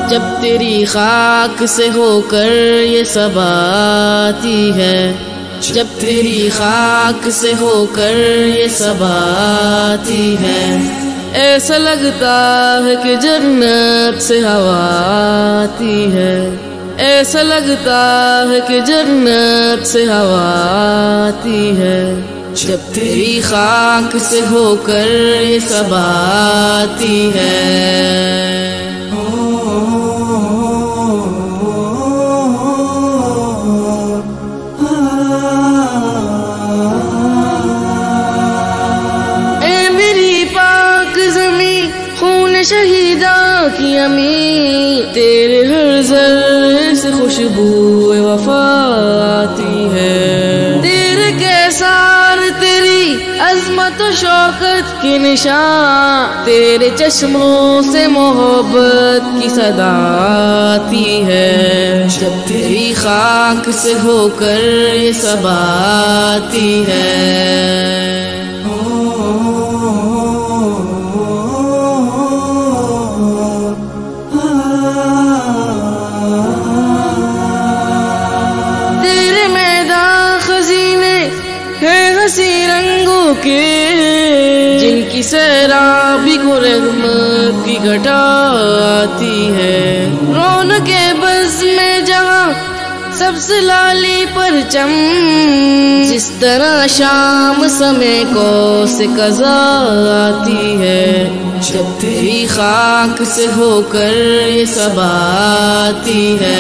جب تیری خاک سے ہو کر یہ سب آتی ہے، جب تیری خاک سے ہو کر یہ سب آتی ہے، ایسا لگتا ہے کہ جنت سے ہوا آتی ہے، ایسا لگتا ہے کہ جنت سے ہوا آتی ہے، جب تیری خاک سے ہو کر یہ سب آتی ہے۔ شہیداں کی امین، تیرے ہر ذرے سے خوشبو وفا آتی ہے، تیرے کیسار تیری عظمت و شوکت کی نشان، تیرے چشموں سے محبت کی صدا آتی ہے، جب تیری خاک سے ہو کر یہ سب آتی ہے۔ ہنسی رنگوں کے جن کی سیرابی کو رحمت کی گھٹا آتی ہے، رونق بز میں جہاں سب سے لالی پرچم، جس طرح شام سمے کو سے قضا آتی ہے، جب تیری خاک سے ہو کر یہ سب آتی ہے۔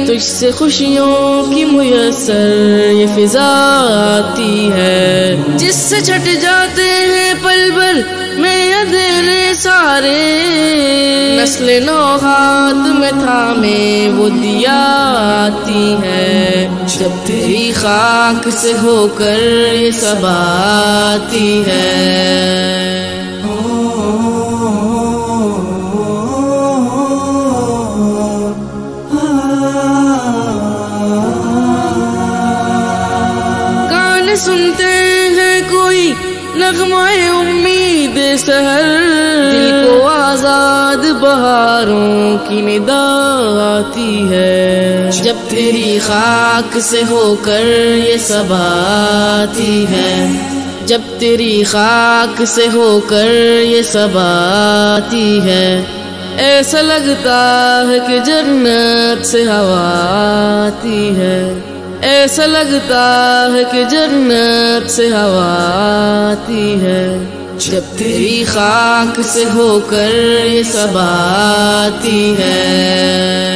تجھ سے خوشیوں کی میسر یہ فضا آتی ہے، جس سے چھٹ جاتے ہیں پل بھر میں اندھیرے سارے، نسل نو ہاتھ میں تھامے وہ دیا آتی ہے، جب تیری خاک سے ہو کر یہ سب آتی ہے۔ سنتے ہیں کوئی نغمہ امید سحر، دل کو آزاد بہاروں کی ندا آتی ہے، جب تیری خاک سے ہو کر یہ سب آتی ہے، جب تیری خاک سے ہو کر یہ سب آتی ہے، ایسا لگتا ہے کہ جنت سے ہوا آتی ہے، ایسا لگتا ہے کہ جنت سے ہوا آتی ہے، جب تیری خاک سے ہو کر یہ سب آتی ہے۔